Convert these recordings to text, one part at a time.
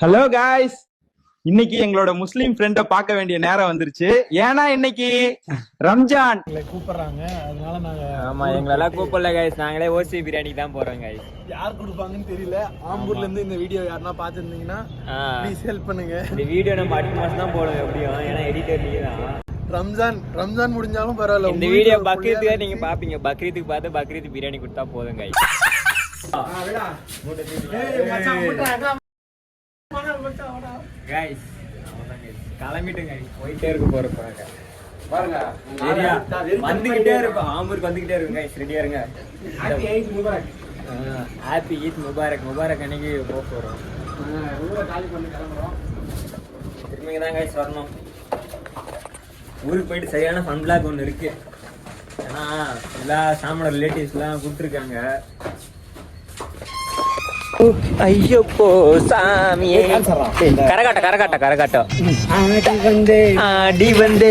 Hello guys, இன்னைக்கு எங்களோட முஸ்லீம் ஃப்ரெண்ட பார்க்க வேண்டிய நேரம் வந்துருச்சு. ஏன்னா இன்னைக்கு ரம்ஜான் கூப்பிடுறாங்க. அதனால நாங்க எங்களெல்லாம் கூப்பிடல கைஸ், நாங்களே ஓசி பிரியாணி தான் போறோம் கைஸ். யார் கொடுப்பாங்கன்னு தெரியல. ஆம்பூர்ல இருந்து இந்த வீடியோ யாருன்னா பாத்துருந்தீங்கன்னா ப்ளீஸ் ஹெல்ப் பண்ணுங்க. இந்த வீடியோ நம்ம அடுத்த மாசம் தான் போடுவோம் எப்படியும், ஏன்னா எடிட்டர் நீங்க தான். ரம்ஜான் முடிஞ்சாலும் பரவாயில்ல. இந்த வீடியோ பக்ரீத்துக்கு நீங்க பாப்பீங்க, பக்ரீத்துக்கு பார்த்து பக்ரீத் பிரியாணி கொடுத்தா போதும் கைஸ். கைஸ் கிளம்பிட்டு கைஸ், போயிட்டே இருக்க போறோம் பாருங்க. வந்துகிட்டே இருக்கும், ஆம்பூருக்கு வந்துகிட்டே இருக்கும் கைஸ். ரெடியா இருங்க. Happy Eid Mubarak. முபாரக் அன்னைக்கு போக போறோம். திரும்பிங்க தான் கைஸ் வரணும். ஊருக்கு போயிட்டு சரியான ஃபன் பிளாக் ஒன்று இருக்கு. ஏன்னா எல்லா சாமோட ரிலேட்டிவ்ஸ்லாம் கூப்பிட்டுருக்காங்க. ஐயப்போ சாமியே கரகாட்டம் ஆடி வந்தே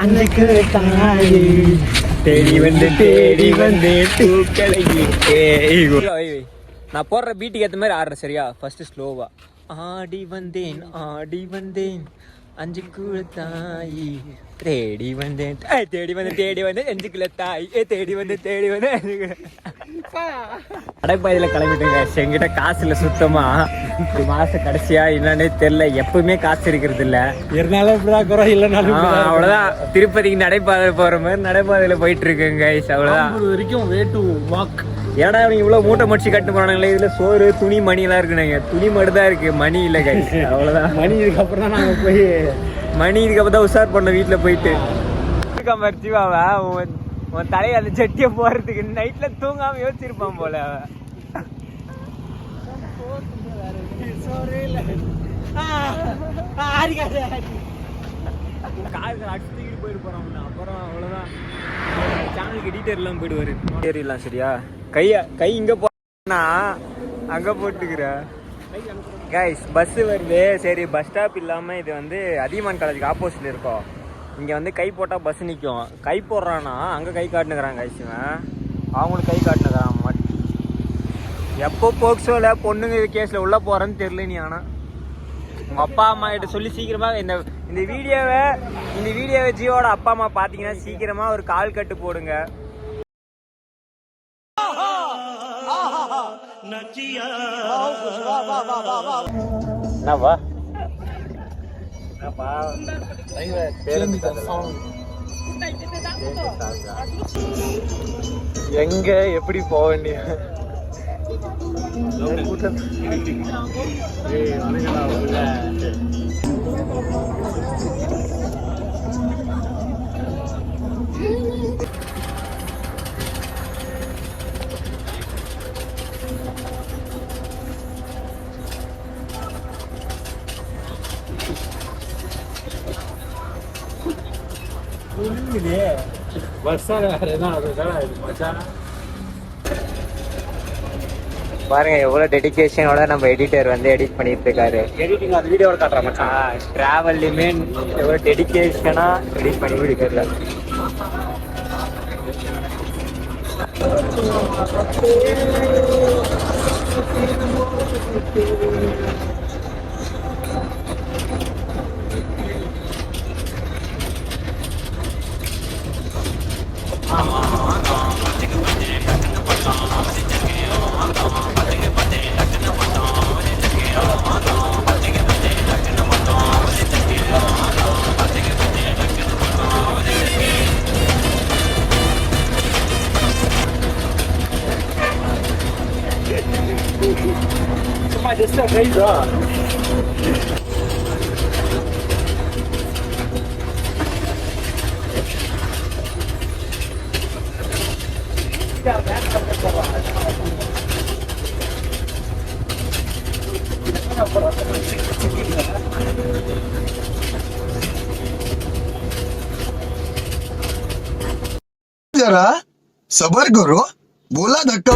அன்னைக்கு தாயே தேடி வந்தே தூக்கலை. நான் போடுற பீட்டுக்கு ஏற்ற மாதிரி ஆடுறேன் சரியா? ஃபர்ஸ்ட் ஸ்லோவா. ஆடி வந்தேன் அஞ்சு குழு தாயி தேடி வந்தேன் அஞ்சுக்குள்ள தாய் தேடி வந்தேன் நடைபாதையில கிளம்பிட்டுங்க. என்கிட்ட காசு இல்லை சுத்தமா. ஒரு மாசம் கடைசியா என்னன்னே தெரியல. எப்பவுமே காசு இருக்கிறது இல்ல. இருந்தாலும் இப்படிதான் குறை இல்லைனாலும் அவ்வளவுதான். திருப்பதிக்கு நடைபாதை போற மாதிரி நடைபாதையில போயிட்டு இருக்குங்க. அவ்வளவுதான் வரைக்கும் வே டு வாக். ஏன்னா அவங்க இவ்வளவு மூட்டை முடிச்சு கட்டு போனாங்களே. இதுல சோறு துணி மணி எல்லாம் இருக்குனாங்க. துணி மட்டும் தான் இருக்கு, மணி இல்ல கைஸ். அவ்வளவுதான். மணி இதுக்கப்புறம் தான் நாங்க போய் இதுக்கப்புறம் தான் உஷார் பண்ண வீட்டுல போயிட்டு மர்ச்சிவாவ உன் தலையை அந்த செட்டியை போறதுக்கு நைட்ல தூங்காம யோசிச்சிருப்பான் போல. காருக்கு அடிச்சுட்டு போயிட்டு போறோம். அப்புறம் அவ்வளவுதான். சேனலுக்கு எடிட்டர் எல்லாம் போயிடுவாரு. ஏறிடலாம் சரியா? கை இங்க போனா அங்க போட்டுக்கிற கைஸ். பஸ் வருது. சரி, பஸ் ஸ்டாப் இல்லாம இது வந்து அதியமான் காலேஜுக்கு ஆப்போசிட்ல இருக்கோம். இங்க வந்து கை போட்டா பஸ் நிற்கும். கை போடுறான்னா அங்க கை காட்டுனுக்குறான் கைஸ். அவங்களுக்கு கை காட்டுனுக்குறான். எப்போ போக்சோல பொண்ணுங்க கேஸ்ல உள்ள போறேன்னு தெரியல நீ. ஆனா உங்க அப்பா அம்மா கிட்ட சொல்லி சீக்கிரமா இந்த வீடியோவை ஜியோட அப்பா அம்மா பாத்தீங்கன்னா சீக்கிரமா ஒரு கால் கட்டு போடுங்க. என்னப்பா எங்க எப்படி போக வேண்டிய பாருங்க எவ்வளவு டெடிகேஷனோட நம்ம எடிட்டர் வந்து எடிட் பண்ணிட்டு இருக்காரு. எடிட்டிங் அது வீடியோல காட்டுற மச்சான். டிராவல்லையுமே எவ்வளவு டெடிகேஷனா எடிட் பண்ணி இருக்காரு. Just a great run. जरा सबर करो, बोला धक्का.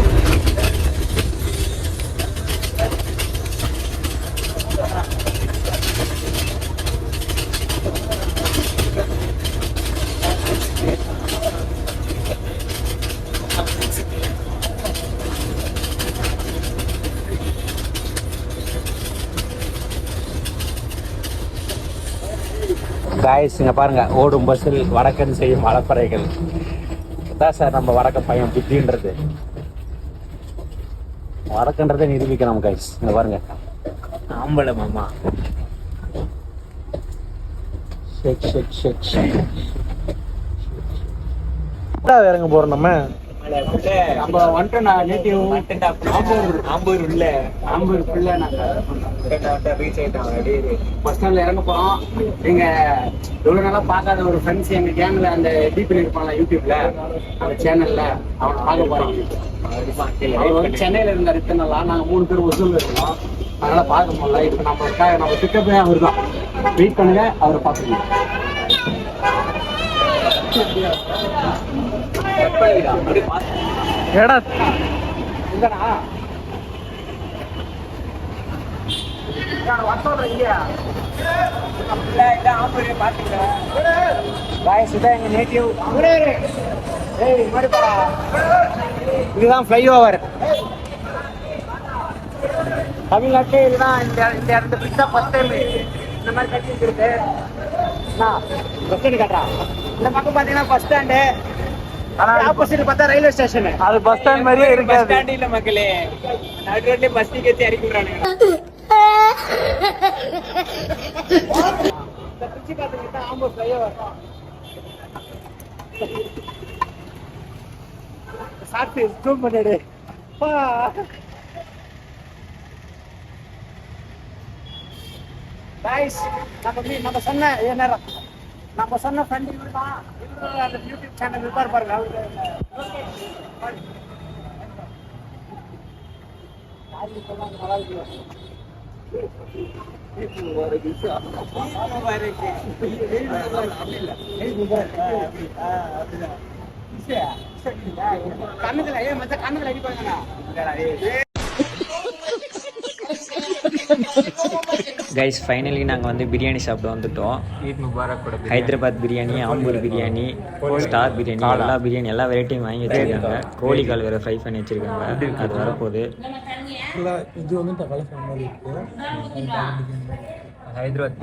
காய்ஸ் இங்க பாருங்க, ஓடும் பஸ்ஸில் வடக்கன் செய்யும் மலப்பறைகள். அதான் சார் நம்ம வடக்க பையன் புத்தின்றது. வடக்கன்றதை நிரூபிக்கணும் காய்ஸ். இங்க பாருங்க, ஆம்பளை மாமா. ஷேக் ஷேக் ஷேக் ஷேக். இறங்க போறோம் நம்ம வந்துட்டோம். நேட்டிவ் ஆம்பூர் உள்ள ஆம்பூர் ஃபுல்லா நாங்க ரீச் ஆயிட்டோம். பஸ் ஸ்டாண்ட்ல இறங்க போறோம். எங்க எவ்வளவு நாளா பார்க்காத ஒரு ஃப்ரெண்ட்ஸ் எங்க கேங்ல அந்த எடிட் பண்ணிருப்பாங்க யூடியூப்ல, அந்த சேனல்ல அவனை பார்க்க போறோம். அவர் வந்து சென்னையில இருந்தார் இத்தனை நாளா. நாங்க 3 பேர் ஒசூர்ல இருக்கோம், அதனால பார்க்க முடியல. இப்போ நம்ம பிக்கப்பே அவர் தான். வெயிட் பண்ணுங்க, அவரை பார்த்துக்கணும். இதுதான் ஃப்ளைஓவர் தமிழ்நாட்டிலே. இதுதான் இந்த இடத்துல பிடிச்சா ஃபர்ஸ்ட் டைம் இந்த மாதிரி கட்டி இருக்கு. பஸ் ஸ்டாண்டு காட்டுறான். இந்த பக்கம் பாத்தீங்கன்னா பஸ் ஸ்டாண்டு, ஆப்போசிட் பார்த்தா ரயில்வே ஸ்டேஷன். அது பஸ் ஸ்டாண்ட் மாதிரியே பஸ் இருக்காது. ஸ்டாண்ட் இல்ல மக்களே, நடுரோட்லயே பஸ் டிக்கெட் இறக்கி விடுறானுங்க. இந்த பிரிட்ஜ் பாத்தீங்கன்னா ஆம்பூர் ஃப்ளைஓவர். சாப்பிட்டு ஜூம் பண்ணிடு. கைஸ், நம்ம சொன்ன நேரம் நம்ம சொன்ன ஃப்ரெண்ட் இவர் தான். இவரு அந்த யூடியூப் சேனல் இருப்பார் பாருங்க. கண்ணுல மத்த கண்ணுல அடிப்பாங்க. கைஸ் ஃபைனலி நாங்கள் வந்து பிரியாணி சாப்பிட வந்துட்டோம். ஈத் முபாரக் கூட ஹைதராபாத் பிரியாணி, ஆம்பூர் பிரியாணி, ஸ்டார் பிரியாணி, எல்லா பிரியாணி எல்லா வெரைட்டியும் வாங்கி வச்சிருக்காங்க. கோழி கால் வேறு ஃப்ரை பண்ணி வச்சிருக்காங்க. அது வரப்போகுது. இது வந்து தக்காளி சாம்பார் இருக்கு. ஹைதராபாத்